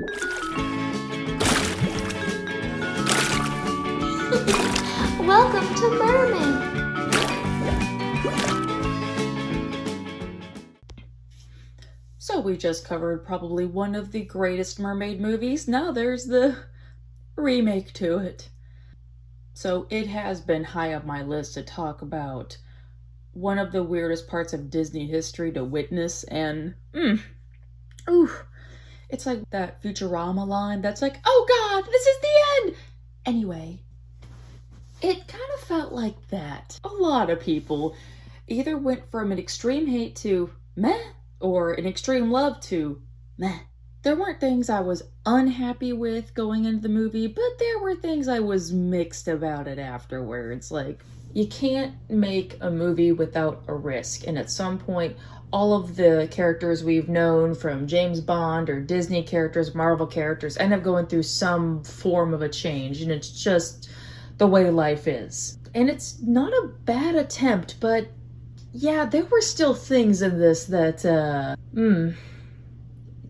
Welcome to MerMay. So we just covered probably one of the greatest mermaid movies. Now there's the remake to it. So it has been high up my list to talk about one of the weirdest parts of Disney history to witness, and it's like that Futurama line that's like, oh god, this is the end! Anyway, it kind of felt like that. A lot of people either went from an extreme hate to meh, or an extreme love to meh. There weren't things I was unhappy with going into the movie, but there were things I was mixed about it afterwards. Like, you can't make a movie without a risk, and at some point, all of the characters we've known from James Bond or Disney characters, Marvel characters, end up going through some form of a change, and it's just the way life is. And it's not a bad attempt, but yeah, there were still things in this that,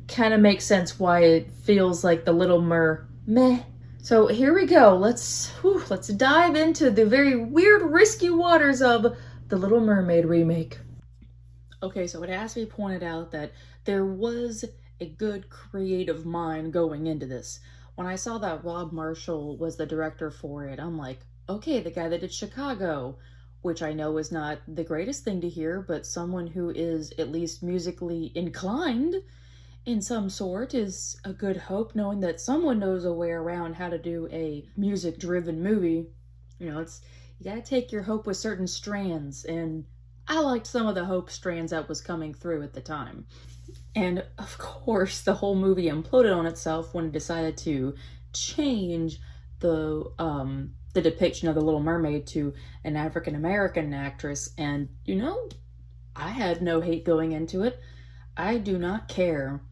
kind of makes sense why it feels like the Little Mermeh. So here we go. Let's dive into the very weird, risky waters of the Little Mermaid remake. Okay, so it has to be pointed out that there was a good creative mind going into this. When I saw that Rob Marshall was the director for it, I'm like, okay, the guy that did Chicago, which I know is not the greatest thing to hear, but someone who is at least musically inclined in some sort is a good hope, knowing that someone knows a way around how to do a music-driven movie. You know, you gotta take your hope with certain strands, and I liked some of the hope strands that was coming through at the time. And of course, the whole movie imploded on itself when it decided to change the depiction of the Little Mermaid to an African-American actress. And, you know, I had no hate going into it. I do not care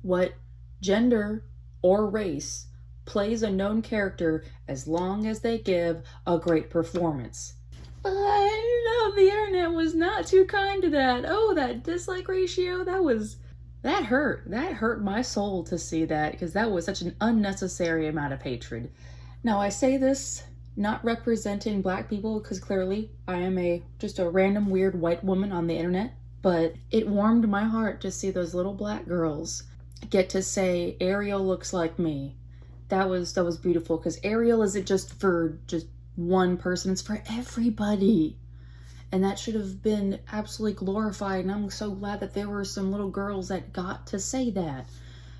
what gender or race plays a known character as long as they give a great performance. But I know the internet was not too kind to that. Oh, that dislike ratio, that hurt. That hurt my soul to see that, because that was such an unnecessary amount of hatred. Now, I say this not representing Black people, because clearly I am just a random weird white woman on the internet, but it warmed my heart to see those little Black girls get to say, Ariel looks like me. That was beautiful, because Ariel isn't just for just one person, it's for everybody. And that should have been absolutely glorified, and I'm so glad that there were some little girls that got to say that,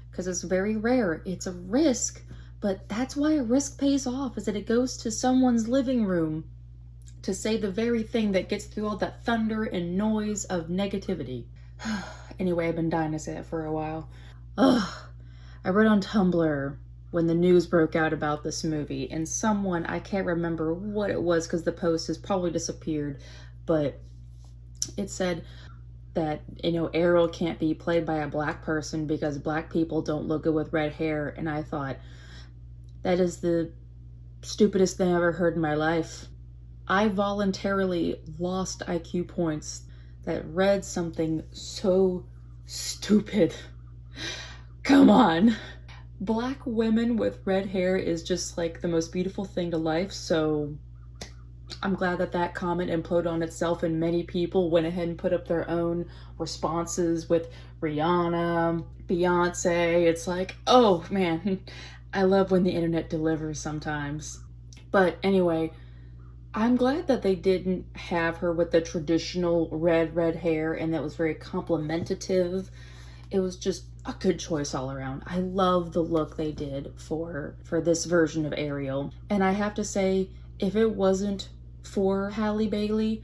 because it's very rare. It's a risk, but that's why a risk pays off, is that it goes to someone's living room to say the very thing that gets through all that thunder and noise of negativity. Anyway, I've been dying to say that for a while. I read on Tumblr when the news broke out about this movie, and someone, I can't remember what it was because the post has probably disappeared, but it said that, you know, Ariel can't be played by a Black person because Black people don't look good with red hair. And I thought, that is the stupidest thing I've ever heard in my life. I voluntarily lost IQ points that read something so stupid. Come on. Black women with red hair is just like the most beautiful thing to life, so I'm glad that that comment imploded on itself and many people went ahead and put up their own responses with Rihanna, Beyonce. It's like, oh man, I love when the internet delivers sometimes. But anyway, I'm glad that they didn't have her with the traditional red hair, and that was very complimentative. It was just a good choice all around. I love the look they did for this version of Ariel. And I have to say, if it wasn't for Halle Bailey,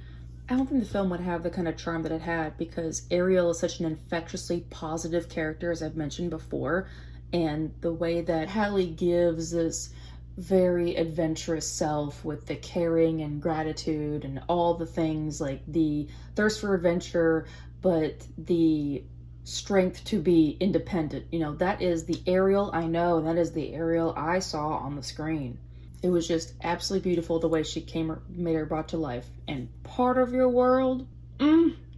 I don't think the film would have the kind of charm that it had, because Ariel is such an infectiously positive character, as I've mentioned before. And the way that Halle gives this very adventurous self with the caring and gratitude and all the things, like the thirst for adventure, but the strength to be independent. You know, that is the Ariel I know, and that is the Ariel I saw on the screen. It was just absolutely beautiful the way she brought to life. And part of your world,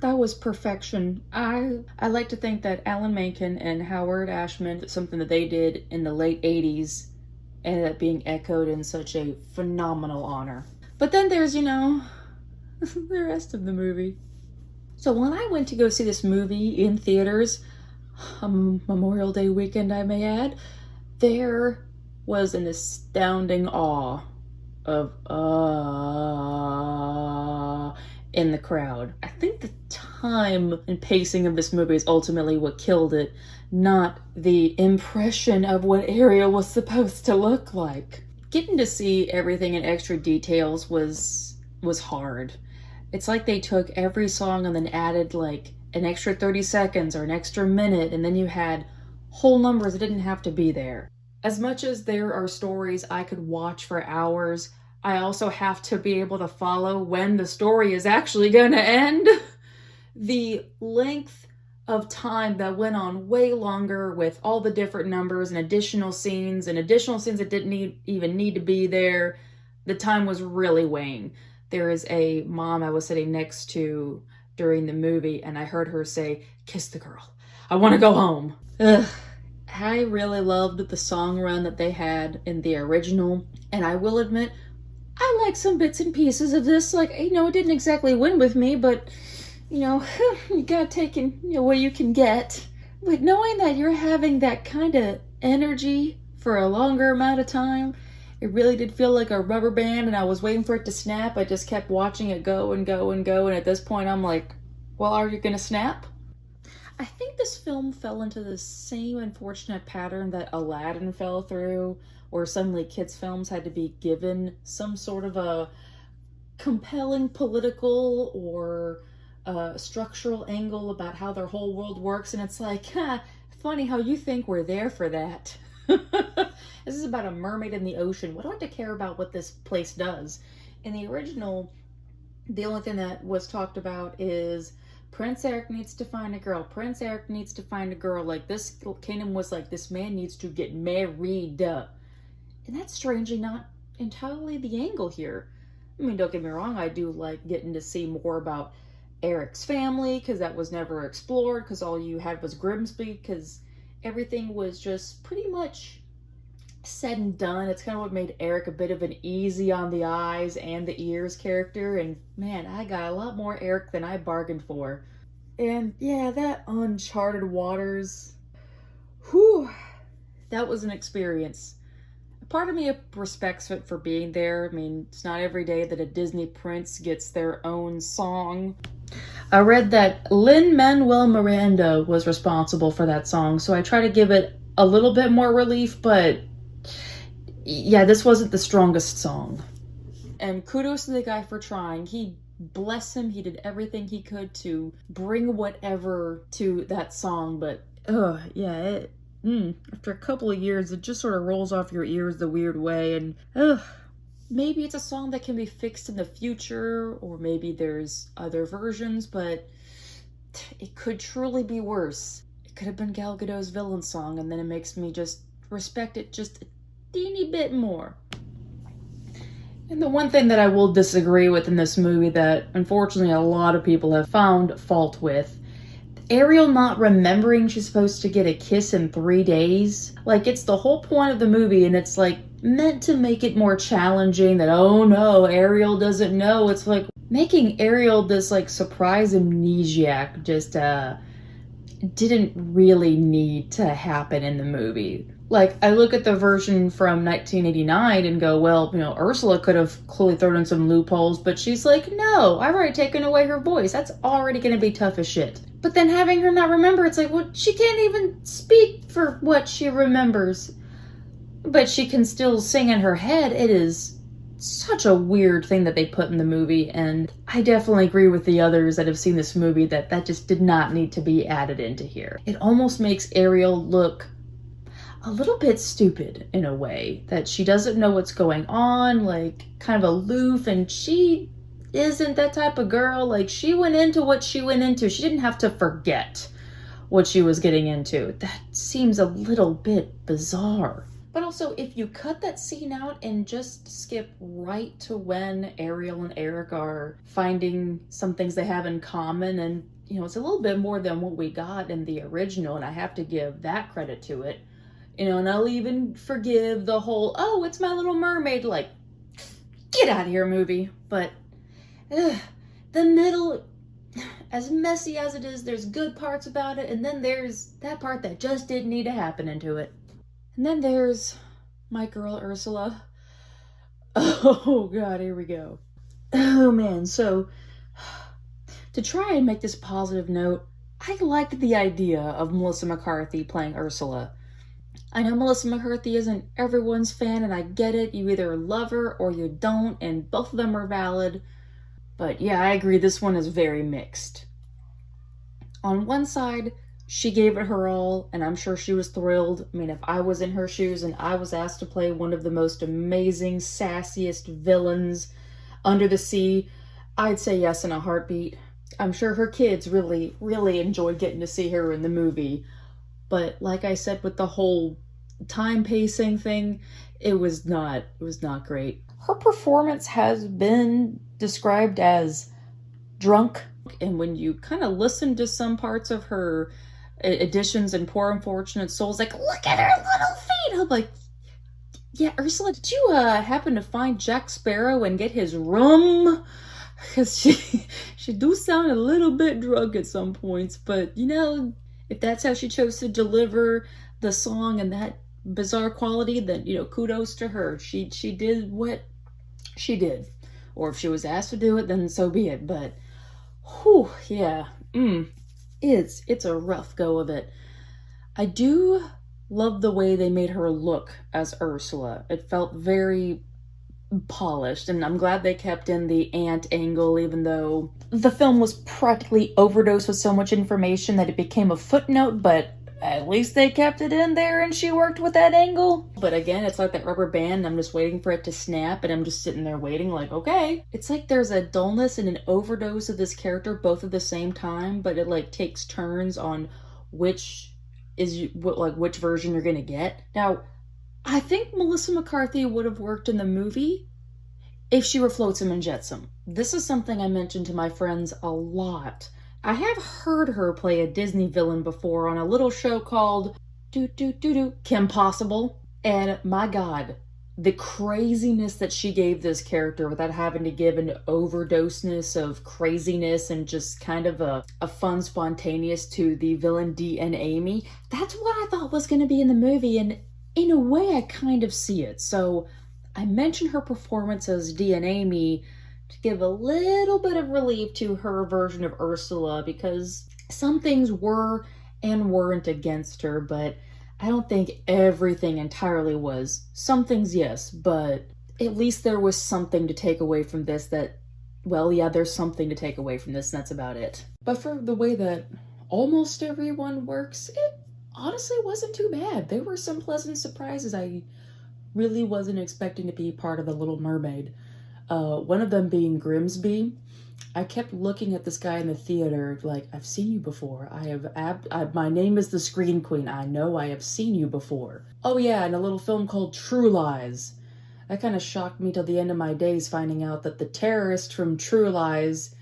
That was perfection. I like to think that Alan Menken and Howard Ashman, something that they did in the late 80s, ended up being echoed in such a phenomenal honor. But then there's, the rest of the movie. So when I went to go see this movie in theaters, Memorial Day weekend I may add, there was an astounding awe of in the crowd. I think the time and pacing of this movie is ultimately what killed it, not the impression of what Ariel was supposed to look like. Getting to see everything in extra details was hard. It's like they took every song and then added like an extra 30 seconds or an extra minute, and then you had whole numbers that didn't have to be there. As much as there are stories I could watch for hours, I also have to be able to follow when the story is actually going to end. The length of time that went on way longer with all the different numbers and additional scenes that didn't even need to be there, the time was really weighing. There is a mom I was sitting next to during the movie, and I heard her say, "Kiss the girl. I want to go home." Ugh. I really loved the song run that they had in the original, and I will admit, I like some bits and pieces of this. Like, it didn't exactly win with me, but, you gotta take in what you can get. But knowing that you're having that kind of energy for a longer amount of time, it really did feel like a rubber band, and I was waiting for it to snap. I just kept watching it go and go and go, and at this point I'm like, well, are you gonna snap? I think this film fell into the same unfortunate pattern that Aladdin fell through, or suddenly kids' films had to be given some sort of a compelling political or structural angle about how their whole world works, and it's like, funny how you think we're there for that. This is about a mermaid in the ocean. What do I have to care about what this place does? In the original, the only thing that was talked about is Prince Eric needs to find a girl. Prince Eric needs to find a girl. Like, this kingdom was like, this man needs to get married. And that's strangely not entirely the angle here. I mean, don't get me wrong, I do like getting to see more about Eric's family, because that was never explored, because all you had was Grimsby, because everything was just pretty much said and done. It's kind of what made Eric a bit of an easy on the eyes and the ears character, and man, I got a lot more Eric than I bargained for. And yeah, that Uncharted Waters, whew, that was an experience. Part of me respects it for being there. I mean, it's not every day that a Disney prince gets their own song. I read that Lin-Manuel Miranda was responsible for that song, so I try to give it a little bit more relief, but yeah, this wasn't the strongest song. And kudos to the guy for trying. Bless him, he did everything he could to bring whatever to that song, but after a couple of years, it just sort of rolls off your ears the weird way, and maybe it's a song that can be fixed in the future, or maybe there's other versions, but it could truly be worse. It could have been Gal Gadot's villain song, and then it makes me just respect it just a teeny bit more. And the one thing that I will disagree with in this movie that unfortunately a lot of people have found fault with, Ariel not remembering she's supposed to get a kiss in 3 days. Like, it's the whole point of the movie, and it's like meant to make it more challenging that, oh no, Ariel doesn't know. It's like making Ariel this like surprise amnesiac just didn't really need to happen in the movie. Like, I look at the version from 1989 and go, well, Ursula could have clearly thrown in some loopholes, but she's like, no, I've already taken away her voice. That's already going to be tough as shit. But then having her not remember, it's like, well, she can't even speak for what she remembers. But she can still sing in her head. It is such a weird thing that they put in the movie, and I definitely agree with the others that have seen this movie that just did not need to be added into here. It almost makes Ariel look a little bit stupid in a way, that she doesn't know what's going on, like kind of aloof, and she isn't that type of girl. Like, she went into what she went into. She didn't have to forget what she was getting into. That seems a little bit bizarre. But also, if you cut that scene out and just skip right to when Ariel and Eric are finding some things they have in common, and it's a little bit more than what we got in the original, and I have to give that credit to it. And I'll even forgive the whole, oh, it's My Little Mermaid, like, get out of here movie. But the middle, as messy as it is, there's good parts about it, and then there's that part that just didn't need to happen into it. And then there's my girl Ursula. Oh god, here we go. Oh man, so to try and make this positive note, I liked the idea of Melissa McCarthy playing Ursula. I know Melissa McCarthy isn't everyone's fan, and I get it. You either love her or you don't, and both of them are valid. But yeah, I agree, this one is very mixed. On one side, she gave it her all, and I'm sure she was thrilled. I mean, if I was in her shoes and I was asked to play one of the most amazing, sassiest villains under the sea, I'd say yes in a heartbeat. I'm sure her kids really, really enjoyed getting to see her in the movie. But like I said, with the whole time pacing thing, it was not great. Her performance has been described as drunk, and when you kind of listen to some parts of her editions and Poor Unfortunate Souls, like, look at her little feet. I'm like, yeah, Ursula, did you happen to find Jack Sparrow and get his rum? Because she do sound a little bit drunk at some points, but if that's how she chose to deliver the song and that bizarre quality, then kudos to her. She did what she did, or if she was asked to do it, then so be it. But whew, yeah, it's a rough go of it. I do love the way they made her look as Ursula. It felt very polished, and I'm glad they kept in the aunt angle, even though the film was practically overdosed with so much information that it became a footnote, but at least they kept it in there and she worked with that angle. But again, it's like that rubber band, I'm just waiting for it to snap, and I'm just sitting there waiting like, okay. It's like there's a dullness and an overdose of this character both at the same time, but it like takes turns on which version you're gonna get. Now, I think Melissa McCarthy would have worked in the movie if she were Flotsam and Jetsam. This is something I mentioned to my friends a lot. I have heard her play a Disney villain before on a little show called Kim Possible. And my god, the craziness that she gave this character without having to give an overdoseness of craziness and just kind of a fun spontaneous to the villain Dee and Amy, that's what I thought was going to be in the movie, and in a way I kind of see it. So I mentioned her performance as Dee and Amy to give a little bit of relief to her version of Ursula, because some things were and weren't against her, but I don't think everything entirely was. Some things, yes, but at least there was something to take away from this there's something to take away from this, and that's about it. But for the way that almost everyone works, it honestly wasn't too bad. There were some pleasant surprises I really wasn't expecting to be part of The Little Mermaid. One of them being Grimsby. I kept looking at this guy in the theater like, I've seen you before. My name is the Screen Queen. I know I have seen you before. Oh yeah, in a little film called True Lies. That kind of shocked me till the end of my days, finding out that the terrorist from True Lies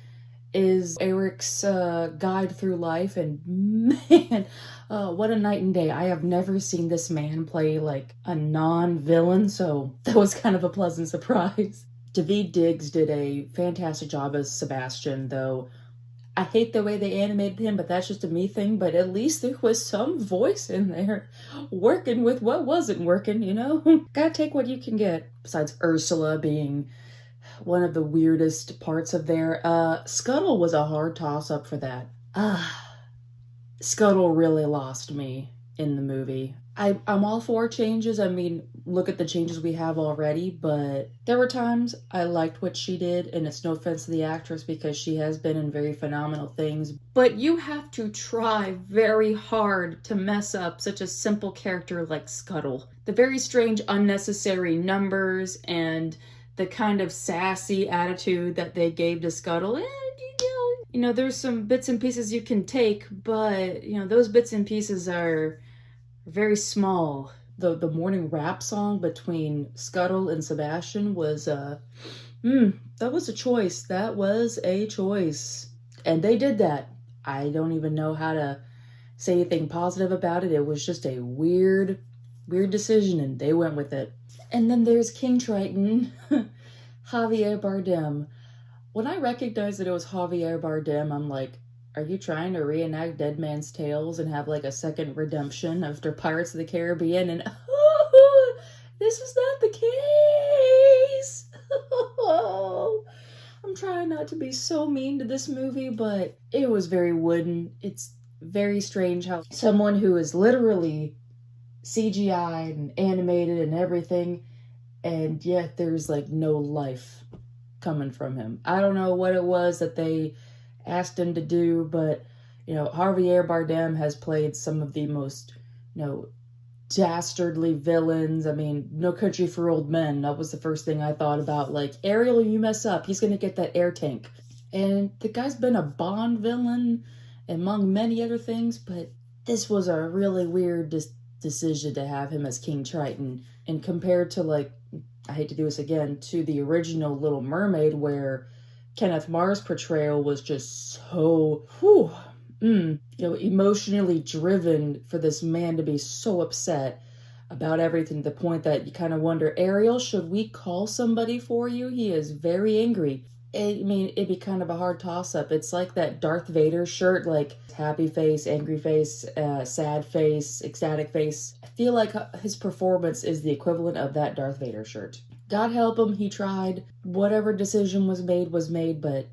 is Eric's guide through life, and man, what a night and day. I have never seen this man play like a non-villain, so that was kind of a pleasant surprise. Daveed Diggs did a fantastic job as Sebastian, though I hate the way they animated him, but that's just a me thing. But at least there was some voice in there working with what wasn't working, Gotta take what you can get. Besides Ursula being one of the weirdest parts of there. Scuttle was a hard toss-up for that. Scuttle really lost me in the movie. I'm all for changes. I mean, look at the changes we have already, but there were times I liked what she did, and it's no offense to the actress because she has been in very phenomenal things. But you have to try very hard to mess up such a simple character like Scuttle. The very strange, unnecessary numbers and the kind of sassy attitude that they gave to Scuttle, there's some bits and pieces you can take, but, those bits and pieces are very small the morning rap song between Scuttle and Sebastian was that was a choice. That was a choice. And they did that. I don't even know how to say anything positive about it. It was just a weird decision, and they went with it. And then there's King Triton, Javier Bardem. When I recognized that it was Javier Bardem, I'm like, are you trying to reenact Dead Man's Tales and have like a second redemption after Pirates of the Caribbean? And this was not the case. I'm trying not to be so mean to this movie, but it was very wooden. It's very strange how someone who is literally CGI and animated and everything, and yet there's like no life coming from him. I don't know what it was that they asked him to do, but Javier Bardem has played some of the most dastardly villains. I mean, No Country for Old Men, that was the first thing I thought about. Like, Ariel, you mess up, he's gonna get that air tank. And the guy's been a Bond villain among many other things, but this was a really weird decision to have him as King Triton. And compared to, like, I hate to do this again, to the original Little Mermaid, where Kenneth Mars' portrayal was just so, emotionally driven for this man to be so upset about everything, to the point that you kind of wonder, Ariel, should we call somebody for you? He is very angry. It'd be kind of a hard toss-up. It's like that Darth Vader shirt, like happy face, angry face, sad face, ecstatic face. I feel like his performance is the equivalent of that Darth Vader shirt. God help him, he tried. Whatever decision was made, but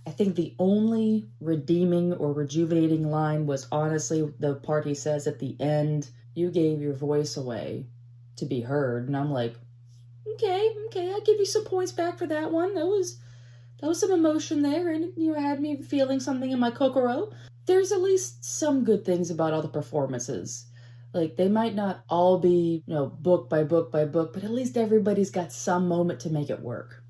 I think the only redeeming or rejuvenating line was honestly the part he says at the end, you gave your voice away to be heard. And I'm like, okay, I'll give you some points back for that one. That was some emotion there, and had me feeling something in my kokoro. There's at least some good things about all the performances. Like, they might not all be, book by book by book, but at least everybody's got some moment to make it work.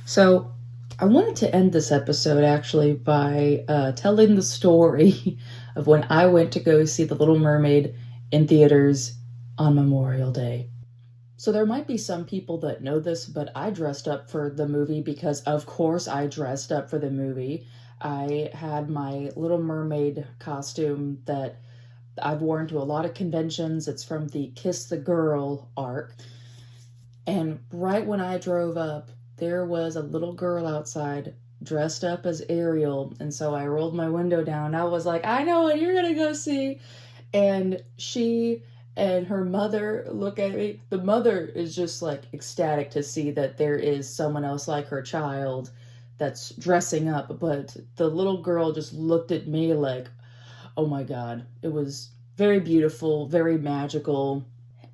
So I wanted to end this episode actually by telling the story of when I went to go see The Little Mermaid in theaters on Memorial Day. So there might be some people that know this, but I dressed up for the movie because, of course, I dressed up for the movie. I had my Little Mermaid costume that I've worn to a lot of conventions. It's from the Kiss the Girl arc. And right when I drove up, there was a little girl outside dressed up as Ariel. And so I rolled my window down. I was like, I know what you're going to go see. And she and her mother look at me. The mother is just like ecstatic to see that there is someone else like her child that's dressing up. But the little girl just looked at me like, oh my God. It was very beautiful, very magical.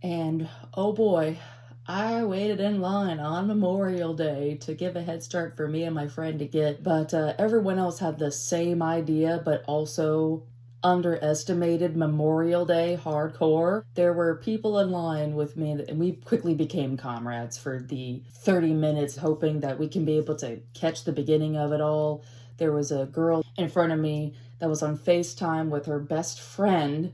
And oh boy, I waited in line on Memorial Day to give a head start for me and my friend to get. But everyone else had the same idea, but also underestimated Memorial Day hardcore. There were people in line with me, and we quickly became comrades for the 30 minutes, hoping that we can be able to catch the beginning of it all. There was a girl in front of me that was on FaceTime with her best friend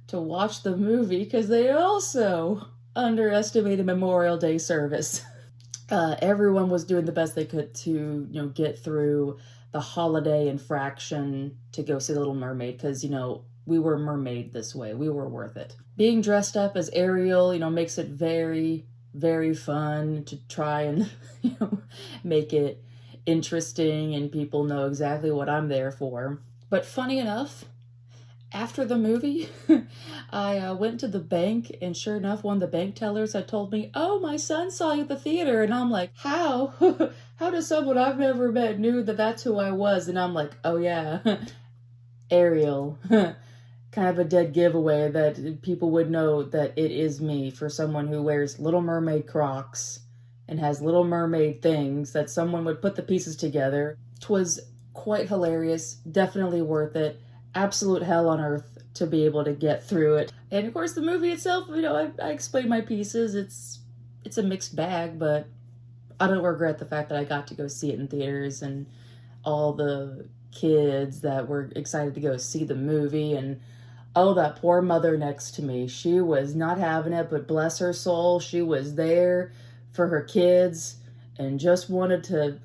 to watch the movie because they also underestimated Memorial Day service. Everyone was doing the best they could to, get through the holiday infraction to go see The Little Mermaid because, we were mermaid this way. We were worth it. Being dressed up as Ariel, makes it very, very fun to try and, make it interesting and people know exactly what I'm there for. But funny enough, after the movie, I went to the bank, and sure enough, one of the bank tellers had told me, oh, my son saw you at the theater. And I'm like, how? How does someone I've never met knew that that's who I was? And I'm like, oh yeah, Ariel. Kind of a dead giveaway that people would know that it is me for someone who wears Little Mermaid Crocs and has Little Mermaid things, that someone would put the pieces together. 'Twas quite hilarious, definitely worth it. Absolute hell on earth to be able to get through it. And of course the movie itself, I explained my pieces. It's a mixed bag, but I don't regret the fact that I got to go see it in theaters, and all the kids that were excited to go see the movie, and Oh, that poor mother next to me. She was not having it, but bless her soul, she was there for her kids and just wanted to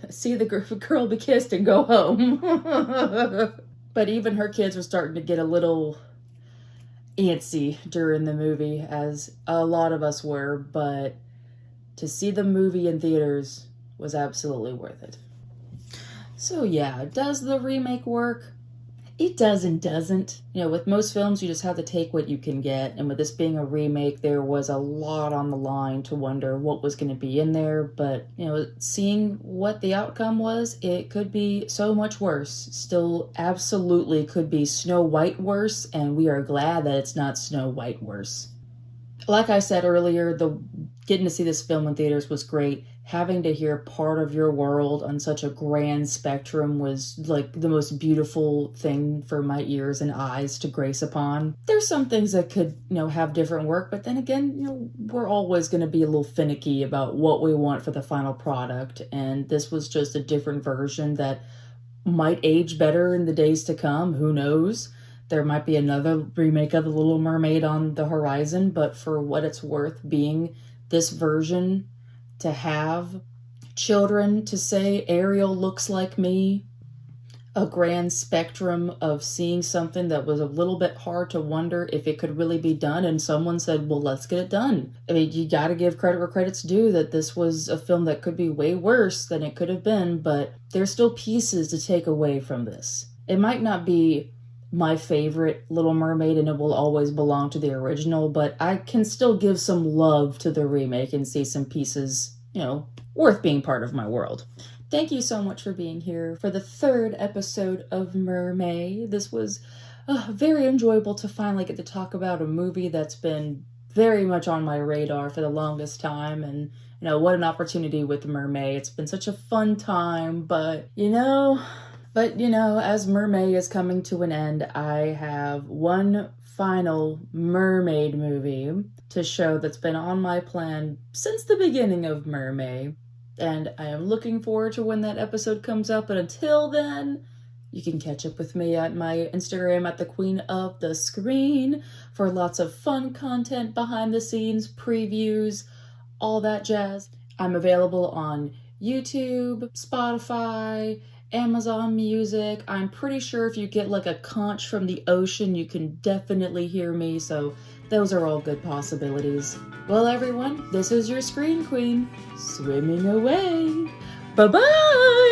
see the girl be kissed and go home. But even her kids were starting to get a little antsy during the movie, as a lot of us were, but to see the movie in theaters was absolutely worth it. So yeah, does the remake work? It does and doesn't. You know, with most films, you just have to take what you can get. And with this being a remake, there was a lot on the line to wonder what was going to be in there. But, you know, seeing what the outcome was, it could be so much worse. Still absolutely could be Snow White worse. And we are glad that it's not Snow White worse. Like I said earlier, getting to see this film in theaters was great. Having to hear part of your world on such a grand spectrum was like the most beautiful thing for my ears and eyes to grace upon. There's some things that could, you know, have different work, but then again, you know, we're always going to be a little finicky about what we want for the final product, and this was just a different version that might age better in the days to come. Who knows? There might be another remake of The Little Mermaid on the horizon, but for what it's worth being this version, to have children to say Ariel looks like me, a grand spectrum of seeing something that was a little bit hard to wonder if it could really be done, and someone said, well, let's get it done. I mean, you gotta give credit where credit's due, that this was a film that could be way worse than it could have been, but there's still pieces to take away from this. It might not be my favorite Little Mermaid, and it will always belong to the original, but I can still give some love to the remake and see some pieces, you know, worth being part of my world. Thank you so much for being here for the 3rd episode of MerMay. This was very enjoyable to finally get to talk about a movie that's been very much on my radar for the longest time, and you know, what an opportunity with MerMay. It's been such a fun time, but you know, as MerMay is coming to an end, I have one final mermaid movie to show that's been on my plan since the beginning of MerMay. And I am looking forward to when that episode comes up. But until then, you can catch up with me at my Instagram at the Queen of the Screen for lots of fun content, behind the scenes, previews, all that jazz. I'm available on YouTube, Spotify, Amazon Music. I'm pretty sure if you get like a conch from the ocean, you can definitely hear me, so those are all good possibilities. Well, everyone, this is your Screen Queen, swimming away. Bye-bye!